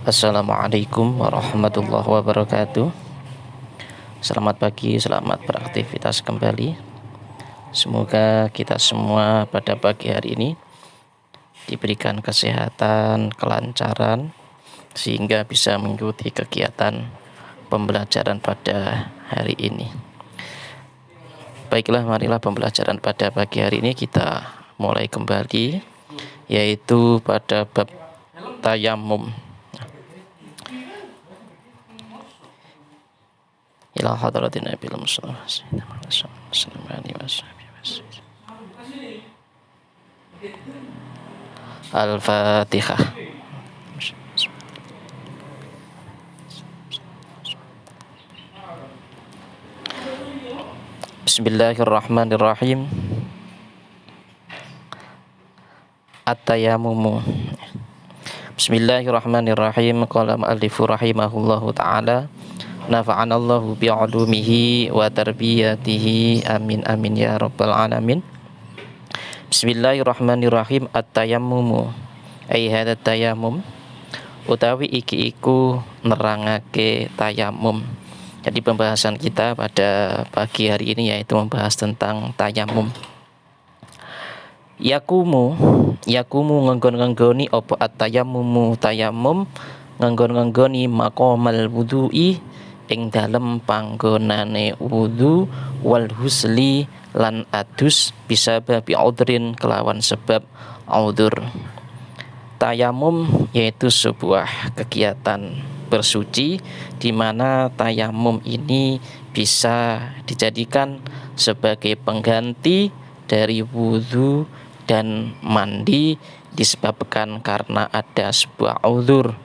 Assalamualaikum warahmatullahi wabarakatuh. Selamat pagi, selamat beraktivitas kembali. Semoga kita semua pada pagi hari ini diberikan kesehatan, kelancaran, sehingga bisa mengikuti kegiatan pembelajaran pada hari ini. Baiklah, marilah pembelajaran pada pagi hari ini kita mulai kembali, yaitu pada bab tayamum. Ila hadratin Nabi Muhammad Al-Fatihah. Bismillahirrahmanirrahim. At-tayammumu. Bismillahirrahmanirrahim. Qala mu'allifu rahimahullahu ta'ala, nafa'anallahu bi'ulumihi wa tarbiyatihi, amin amin ya rabbal alamin. Bismillahirrahmanirrahim. At-tayammumu ai hadza tayammum, utawi iki iku nerangake tayamum. Jadi pembahasan kita pada pagi hari ini yaitu membahas tentang tayamum. Yakumu ngenggon-ngenggoni apa at-tayammumu, tayamum ngenggon-ngenggoni maqamal wudu'i ing dalem panggonane wudu, wal husli lan adus bisa babi udrin kelawan sebab udzur. Tayamum yaitu sebuah kegiatan bersuci di mana tayamum ini bisa dijadikan sebagai pengganti dari wudu dan mandi disebabkan karena ada sebuah udzur.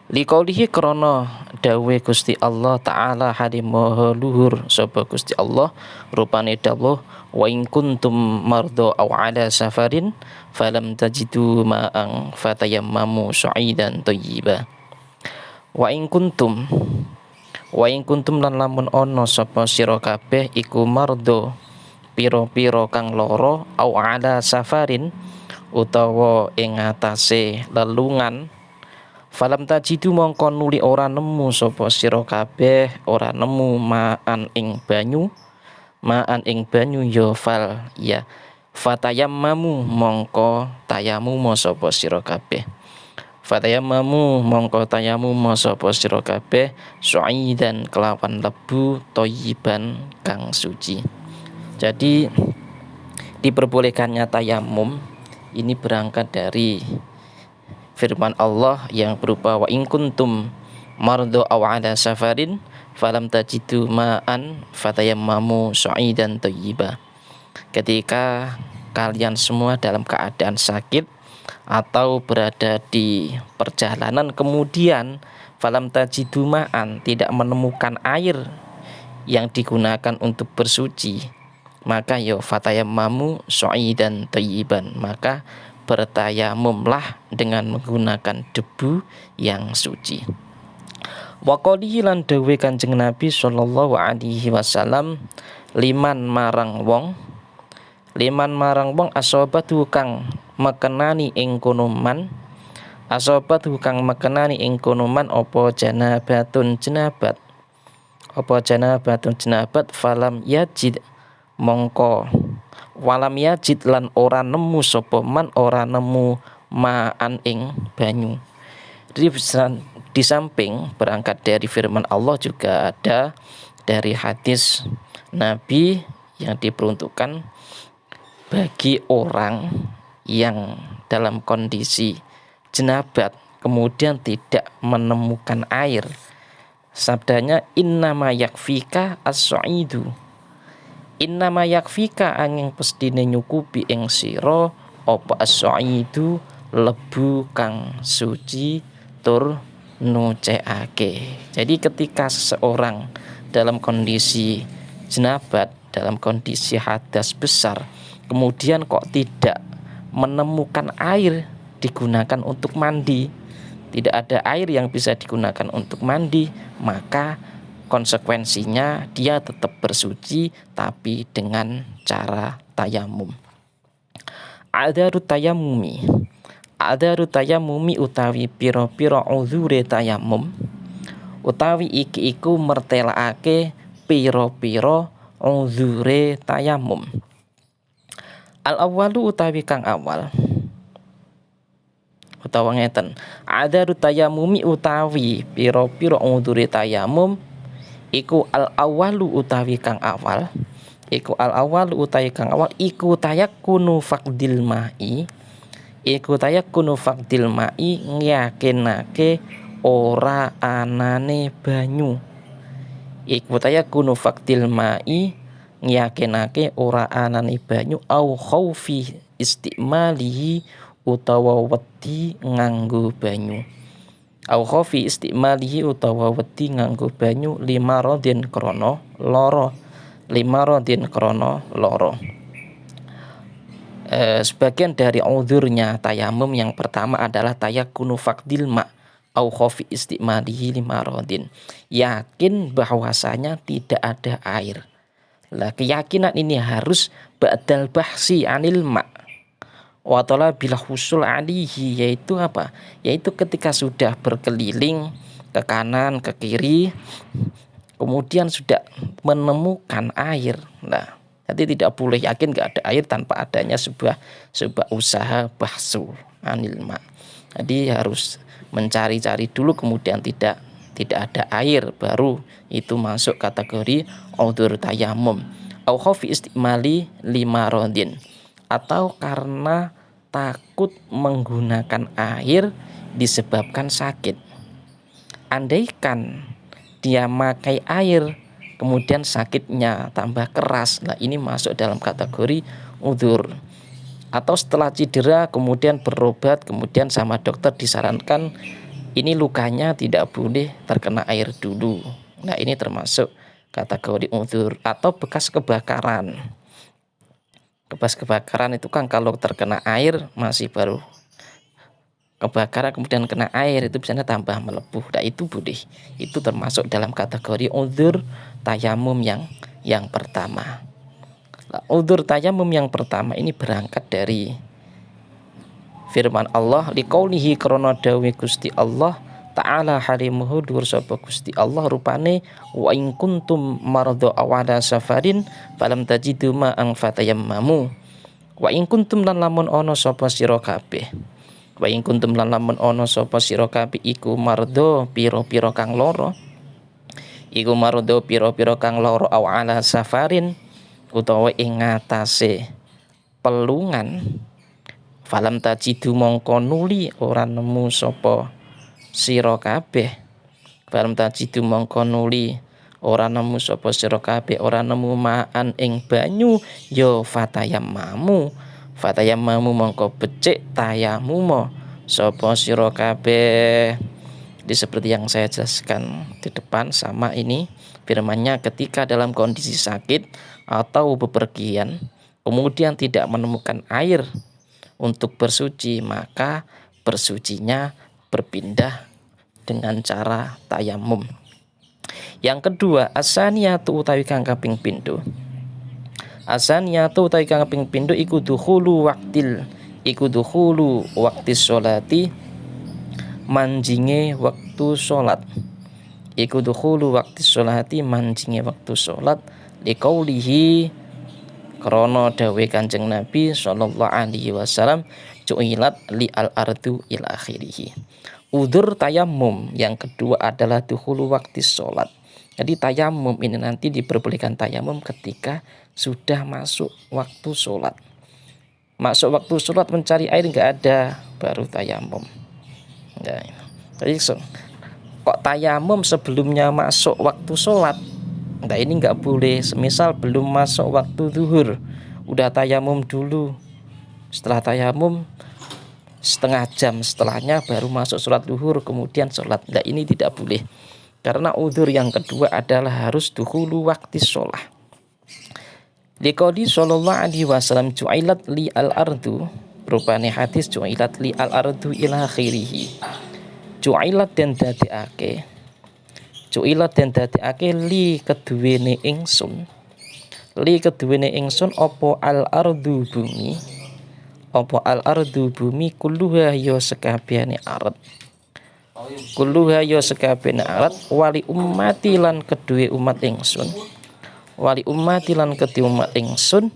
Liqaulihi krono dawe Gusti Allah Ta'ala hadimaha luhur sapa Gusti Allah rupane dawuh, wa in kuntum mardo aw ala safarin falam tajidu ma'an fatayammamu su'idan thayyiba. Wa in kuntum lan lamun ono sapa sira kabeh iku mardo piro-piro kang loro, aw ala safarin utawa ing atase lelungan, falam tajidu mongko nuli ora nemu sapa sira kabeh, ora nemu ma'an ing banyu ya fal ya fatayammamu mongko tayamum sapa sira kabeh. Fatayammamu mongko tayamum sapa sira kabeh su'idan kelawan lebu thayyiban kang suci. Jadi diperbolehkannya tayamum ini berangkat dari firman Allah yang berupa wa in kuntum mardo aw ala safarin falam tajidu ma'an fatayammamu su'idan thayyiba. Ketika kalian semua dalam keadaan sakit atau berada di perjalanan, kemudian falam tajidu ma'an, tidak menemukan air yang digunakan untuk bersuci, maka ya fatayammamu su'idan thayyiban, maka bertayamumlah dengan menggunakan debu yang suci. Wa qalihi lan dawe Kanjeng Nabi sallallahu alaihi wasallam liman marang wong asabatu kang mekenani ing kono man apa janabatun jenabat falam yajid mongko walam yajid lan ora nemu sapa man ora nemu ma'an ing banyu. Jadi di samping berangkat dari firman Allah juga ada dari hadis Nabi yang diperuntukkan bagi orang yang dalam kondisi jenabat kemudian tidak menemukan air. Sabdanya innama yakfika as-su'idu, innama yakfika angin pestine nyukupi ing sira apa as-su'idu lebu kang suci tur nucekake. Jadi ketika seseorang dalam kondisi jenabat, dalam kondisi hadas besar, kemudian kok tidak menemukan air digunakan untuk mandi, tidak ada air yang bisa digunakan untuk mandi, maka konsekuensinya dia tetap bersuci tapi dengan cara tayamum. Adarut tayamumi, Adaru tayamumi utawi pira-pira uzure tayamum, utawi iki iku mertelakake pira-pira uzure tayamum. Al awwalu utawi kang awal, utawa ngeten, adaru tayamumi utawi pira-pira uzure tayamum iku al awalu utawi kang awal, iku al awalu utawi kang awal iku tayakkunu faqdil ma'i, iku tayakkunu faqdil ma'i nyakinake ora anane banyu, iku tayakkunu faqdil ma'i nyakinake ora anane banyu, au khaufi istimalihi utawa wedi nganggo banyu, au khaufi istimalihi utawa wedi nganggo banyu, lima rodin krono loro, lima rodin krono loro. Sebagian dari uzurnya tayamum yang pertama adalah tayakkunu faqdil ma au khaufi istimalihi lima rodin, yakin bahwasanya tidak ada air. Lah keyakinan ini harus ba'dal bahsi anil ma wa talabil husul alihi, yaitu apa? Yaitu ketika sudah berkeliling ke kanan ke kiri kemudian sudah menemukan air. Nah, jadi tidak boleh yakin nggak ada air tanpa adanya sebuah usaha bahsu anil ma. Jadi harus mencari-cari dulu kemudian tidak ada air baru itu masuk kategori udzur tayamum. Au khaufi istimali lima rodin, atau karena takut menggunakan air disebabkan sakit. Andaikan dia makai air kemudian sakitnya tambah keras, nah ini masuk dalam kategori udzur. Atau setelah cedera kemudian berobat, kemudian sama dokter disarankan ini lukanya tidak boleh terkena air dulu, nah ini termasuk kategori udzur. Atau bekas kebakaran, bekas kebakaran itu kan kalau terkena air masih baru kebakaran kemudian kena air itu biasanya tambah melepuh, nah itu boleh, itu termasuk dalam kategori udzur tayamum yang pertama. Nah, udzur tayamum yang pertama ini berangkat dari firman Allah, liqaulihi krana dawuh Gusti Allah ta'ala halimuhu dhuwur sapa Gusti Allah rupane, wa in kuntum marda aw ala safarin falam tajidu ma'an fatayammamu, wa in kuntum lan lamun ana sapa sira kabeh, wa in kuntum lan lamun ana sapa sira kabeh iku marda pira-pira kang lara, iku marda pira-pira kang lara aw ala safarin utawa ing ngatasé pelungan, falam tajidu mongko nuli ora nemu sapa sira kabeh, falam tajidu mongko nuli ora nemu sapa sira kabeh, ora nemu maan ing banyu, ya fatayammamu, fatayammamu mongko becik tayamum sapa sira kabeh. Jadi seperti yang saya jelaskan di depan sama ini firman-Nya, ketika dalam kondisi sakit atau bepergian kemudian tidak menemukan air untuk bersuci, maka bersucinya berpindah dengan cara tayamum. Yang kedua, asaniyatu utawi kang kaping pindho, asaniyatu utawi kang kaping pindho iku dukhulu waqti sholati, manjinge waktu sholat, iku dukhulu waqti sholati manjinge waktu sholat, liqaulihi krana dawe Kanjeng Nabi sallallahu alaihi wasallam, ju'ilat li al ardu ila akhirih. Udzur tayamum yang kedua adalah dukhulu waqti sholat. Jadi tayamum ini nanti diperbolehkan tayamum ketika sudah masuk waktu sholat. Masuk waktu sholat mencari air nggak ada, baru tayamum. Nah, jadi kok tayamum sebelumnya masuk waktu sholat? Nah ini nggak boleh. Semisal belum masuk waktu zuhur, udah tayamum dulu. Setelah tayamum setengah jam setelahnya baru masuk sholat zuhur kemudian sholat. Nah ini tidak boleh. Karena udzur yang kedua adalah harus dukhulu waqti sholat. Liqauli sallallahu alaihi wasallam, ju'ilat li al-ardu, rupane hadis ju'ilat li al-ardu ila akhirih. Ju'ilat dan dadekake, ju'ilat dan dadekake li keduwene ingsun, li keduwene ingsun apa al-ardu bumi, Apa al ardu bumi kulluha ya sekabehane arat. Kulluha ya sekabehane arat wali ummati lan kedue umat ingsun. Wali ummati lan kedue umat ingsun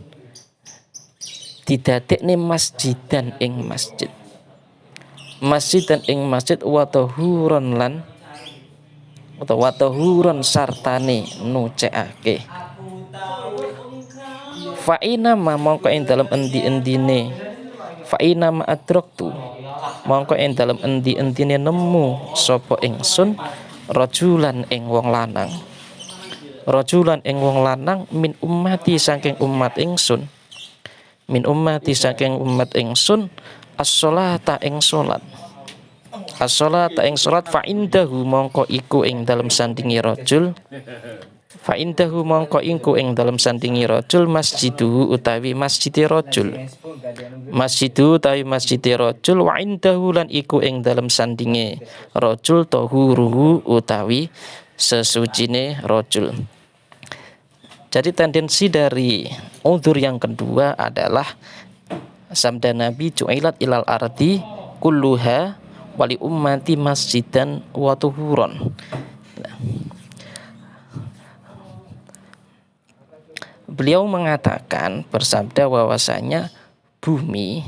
didadekne masjidan ing masjid. Masjidan ing masjid wa tahuron lan utawa tahuron sartane nucekake. Fa ina ma mongko ing dalem endi-endine fa ina ma adraktu mongko ing dalem endi-endine nemu sapa ingsun rajulan ing wong lanang. Rajulan ing wong lanang min ummati saking umat ingsun. Min ummati saking umat ingsun as-sholata ing salat. As-sholata ing salat fa indahu mongko iku ing dalem sandingi rajul. Fa indahu mongko iku ing dalem sandingi rajul masjidu utawi masjidi rajul. Masjidu utawi masjidi rajul wa indahu lan iku ing dalem sandinge rajul tahuruhu utawi sesucine rajul. Jadi tendensi dari udzur yang kedua adalah sabda Nabi ju'ilat ilal ardi kulluha wali ummati masjidan wa tuhuron. Beliau mengatakan bersabda bahwasanya bumi,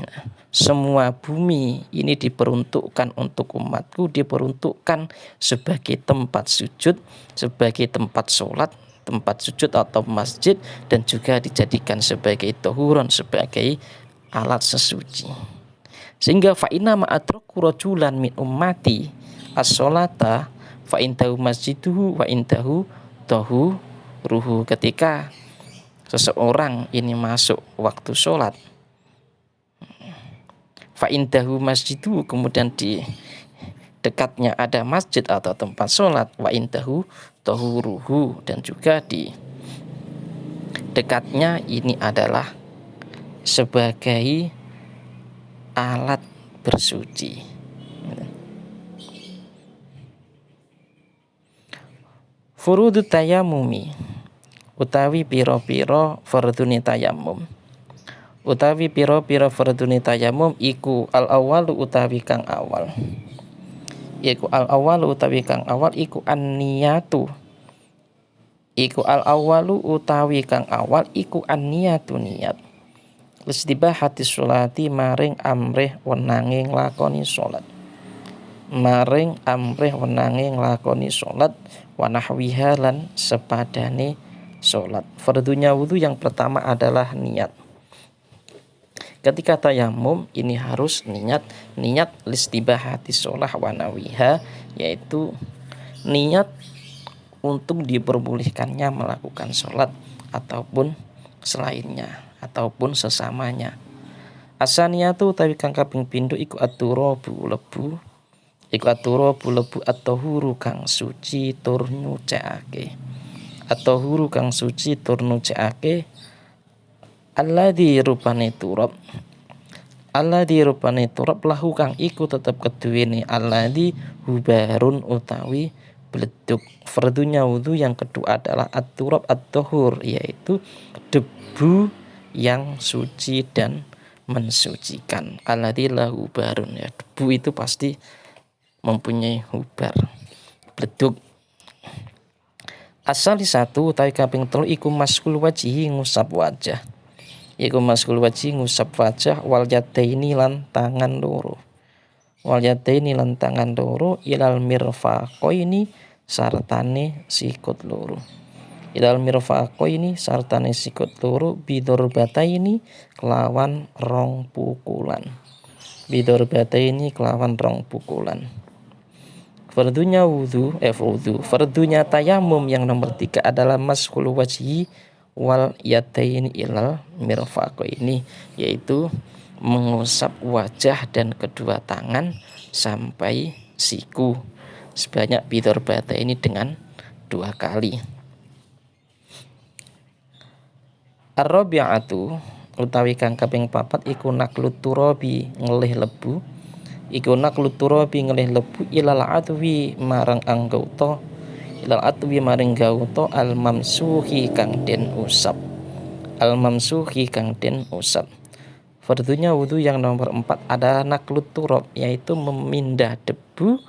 semua bumi ini diperuntukkan untuk umatku, diperuntukkan sebagai tempat sujud, sebagai tempat sholat, tempat sujud atau masjid, dan juga dijadikan sebagai tohuron, sebagai alat sesuci. Sehingga fa'inna ma'adraku rajulan min ummati as-sholata fa'indahu masjiduhu wa'indahu tohuruhu. Ketika seseorang ini masuk waktu sholat, fa'indahu masjiduhu, kemudian di dekatnya ada masjid atau tempat sholat, wa'indahu tohuruhu, dan juga di dekatnya ini adalah sebagai alat bersuci. Furudu tayamumi utawi piro-piro fardune tayamum. Utawi piro-piro fardune tayamum iku al-awwalu utawi kang awal. Iku al-awwalu utawi kang awal iku an-niyatu. Iku al-awwalu utawi kang awal iku an-niyatu niyat. Istibahati sholati maring amrih wenanging lakoni sholat. Maring amrih wenanging lakoni sholat wa nahwiha lan sepadane sholat. Fardunya wudu yang pertama adalah niat. Ketika tayamum ini harus niat listibahati sholah wa nahwiha, yaitu niat untuk diperbolehkannya melakukan sholat ataupun selainnya ataupun sesamanya. Asaniyatu utawi kang kaping pindho iku aturabu lebu. Iku aturabu lebu at-tahuru kang suci tur nyucikake. At-tahuru kang suci tur nyucikake. Alladzi rupane turab. Alladzi rupane turab lahu kang iku tetep keduwene alladzi hubarun utawi bleduk. Fardunya wudu yang kedua adalah at-turab at-tahur, yaitu debu yang suci dan mensucikan. Alladzi lahu hubarun, ya, debu itu pasti mempunyai hubar, bleduk. Asal di satu utawi kaping telu iku maskul wajhi ngusap wajah. Iku maskul wajhi ngusap wajah wal yadaini lan tangan loro. Wal yadaini lan tangan loro ilal mirfaqaini sartane sikut loro. Ilal mirfaqaini sartane sikut loro bidorbataini kelawan rong pukulan. Bidorbataini kelawan rong pukulan. Fardunya wudu, fardunya tayamum yang nomor 3 adalah maskul wajhi wal yadaini ilal mirfaqaini, yaitu mengusap wajah dan kedua tangan sampai siku sebanyak bidorbataini dengan 2 kali. Ar-rabi'atu utawi kang kaping 4 iku naklut turabi ngelih lebu. Iku naklut turabi ngelih lebu ilal atwi marang anggauta. Ilal atwi maring gauta al-mamsuhi kang den usap. Al-mamsuhi kang den usap. Fardunya wudhu yang nomor 4 adalah naklut turab, yaitu memindah debu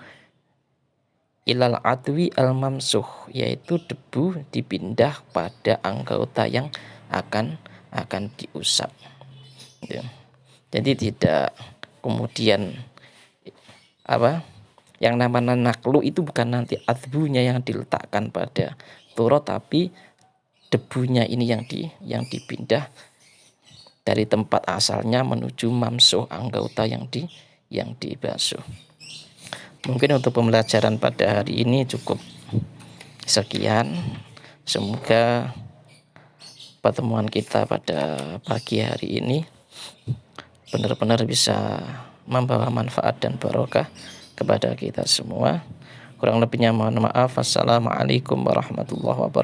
ilal adwi al mamsuh, yaitu debu dipindah pada anggota yang akan diusap. Ya. Jadi tidak kemudian yang namanya naklu itu bukan nanti adbunya yang diletakkan pada turab, tapi debunya ini yang dipindah dari tempat asalnya menuju mamsuh, anggota yang dibasuh. Mungkin untuk pembelajaran pada hari ini cukup sekian. Semoga pertemuan kita pada pagi hari ini benar-benar bisa membawa manfaat dan barokah kepada kita semua. Kurang lebihnya mohon maaf. Assalamualaikum warahmatullahi wabarakatuh.